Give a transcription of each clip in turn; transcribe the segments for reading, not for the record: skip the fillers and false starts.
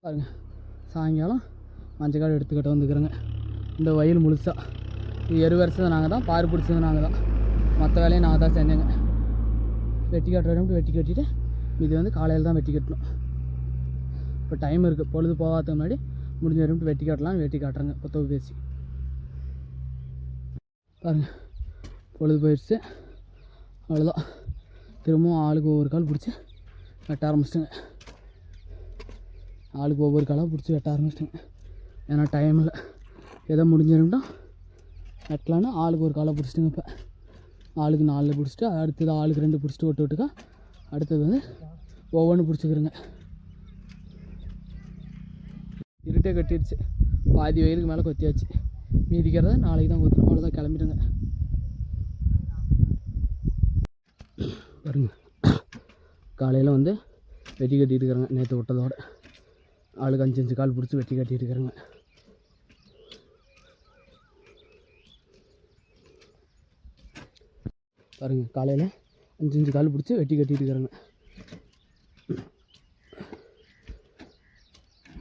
பாருங்கள், சாயங்காலம் மஞ்சக்காடு எடுத்துக்கிட்ட வந்துக்கிறேங்க. இந்த வயல் முழுசாக எரு வரிசது நாங்கள் தான், பாரு பிடிச்சது நாங்கள் தான், மற்ற வேலையை நாங்கள் தான் செஞ்சேங்க. வெட்டி கட்டுறோம்ட்டு வெட்டி கட்டிட்டு இது வந்து காலையில் தான் வெட்டி கட்டணும். இப்போ டைம் இருக்குது, பொழுது போகாத முன்னாடி முடிஞ்ச வரைக்கும் வெட்டி காட்டலாம்னு வெட்டி காட்டுறேங்க. கொத்தவை பேசி பாருங்கள், பொழுது போயிடுச்சு. அவ்வளோதான், திரும்பவும் ஆளுக்கு ஒவ்வொரு கால் பிடிச்சி வெட்ட ஆரம்பிச்சிட்டுங்க. ஆளுக்கு ஒவ்வொரு காலாக பிடிச்சி வெட்ட ஆரம்பிச்சிட்டுங்க. ஏன்னா டைம் இல்லை, எதோ முடிஞ்சிருந்தோம் வெட்டலான்னு ஆளுக்கு ஒரு காலை பிடிச்சிட்டுங்க. இப்போ ஆளுக்கு 4 பிடிச்சிட்டு, அடுத்தது ஆளுக்கு 2 பிடிச்சிட்டு விட்டுக்கா. அடுத்தது வந்து ஒவ்வொன்று பிடிச்சிக்கிறேங்க. இருட்டே கட்டிடுச்சு, பாதி வெயிலுக்கு மேலே கொத்தியாச்சு. மீதிக்கிறத நாளைக்கு தான் கொத்தணும். அவ்வளோதான், கிளம்பிடுங்க. பாருங்க, காலையில் வந்து வெட்டி கட்டிட்டு இருக்கிறேங்க. நேற்று விட்டதோட ஆளுக்கு 5 கால் பிடிச்சி வெட்டி கட்டிட்டு இருக்கிறேங்க. பாருங்கள், காலையில் 5 கால் பிடிச்சி வெட்டி கட்டிட்டு இருக்கிறேங்க.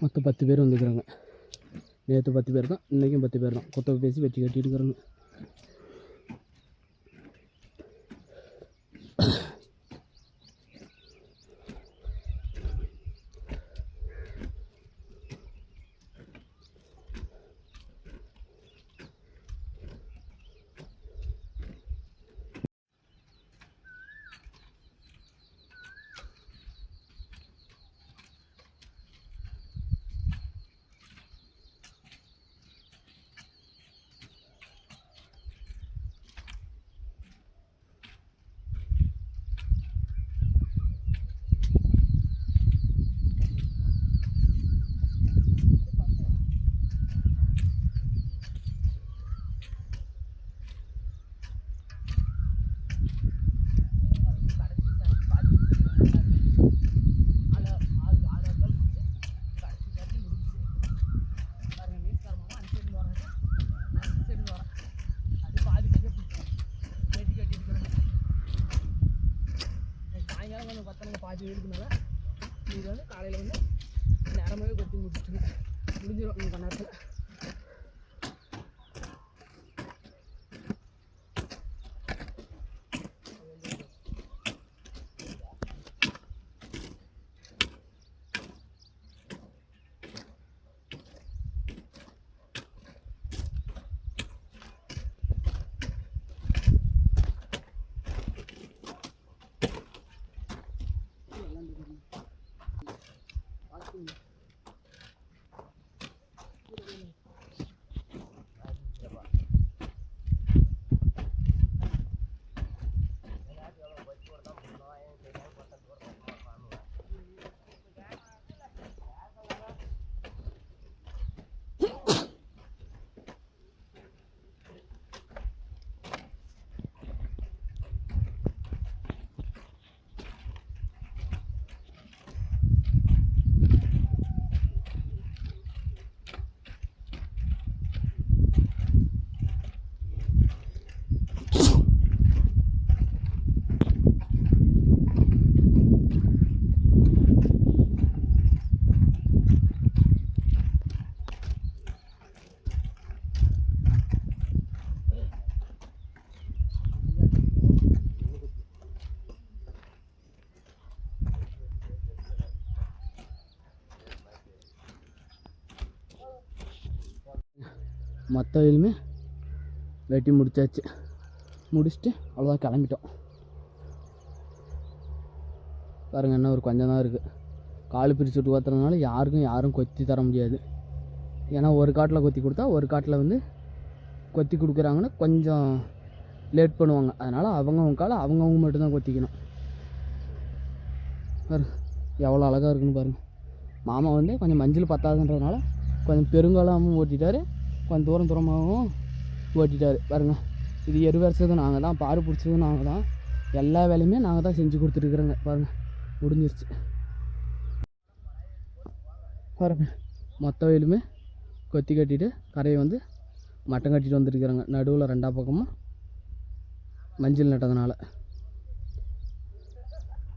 மொத்தம் 10 பேர் வந்துக்கிறாங்க. நேற்று 10 பேர் தான், இன்றைக்கும் 10 பேர் தான். கொத்தவை பேசி வெட்டி கட்டிட்டு இருக்கிறேங்க. பாதி வெயிலுக்குனால இது வந்து காலையில் வந்து நேரமாகவே கொத்தி முடிச்சிடுங்க. முடிஞ்சிடும் இன்னும் கொஞ்ச நேரத்தில். மற்ற வயலுமே வெட்டி முடிச்சாச்சு. முடிச்சுட்டு அவ்வளோதான், கிளம்பிட்டோம். பாருங்கள், என்ன ஒரு கொஞ்சம் தான் இருக்குது. கால் பிரித்து விட்டு பார்த்துறதுனால யாரும் கொத்தி தர முடியாது. ஏன்னா ஒரு காட்டில் கொத்தி கொடுத்தா ஒரு காட்டில் வந்து கொத்தி கொடுக்குறாங்கன்னா கொஞ்சம் லேட் பண்ணுவாங்க. அதனால் அவங்கவுங்க காலை அவங்கவுங்க மட்டும்தான் கொத்திக்கணும். பாருங்கள் எவ்வளோ அழகாக இருக்குன்னு பாருங்கள். மாமா வந்து கொஞ்சம் மஞ்சள் பத்தாதுன்றதுனால கொஞ்சம் பெருங்காலமும் ஓட்டிட்டார், கொஞ்சம் தூரமாகவும் ஓட்டிட்டார். பாருங்கள், இது எரு வரிசதும் நாங்கள் தான், பாரு பிடிச்சதும் நாங்கள் தான், எல்லா வேலையுமே நாங்கள் தான் செஞ்சு கொடுத்துருக்குறோங்க. பாருங்கள், முடிஞ்சிருச்சு. பாருங்கள், மொத்த வயலுமே கொத்தி கட்டிட்டு கரையை வந்து மட்டம் கட்டிட்டு வந்துருக்குறாங்க. நடுவில் 2 பக்கமும் மஞ்சள் நட்டதுனால.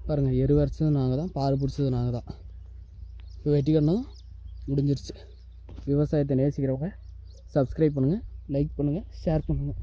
பாருங்கள், எரு வரிசதும் நாங்கள் தான், பாரு பிடிச்சது நாங்கள் தான். இப்போ வெட்டி கட்டினதும் முடிஞ்சிருச்சு. விவசாயத்தை நேசிக்கிறவங்க சப்ஸ்கிரைப் பண்ணுங்கள், லைக் பண்ணுங்கள், ஷேர் பண்ணுங்கள்.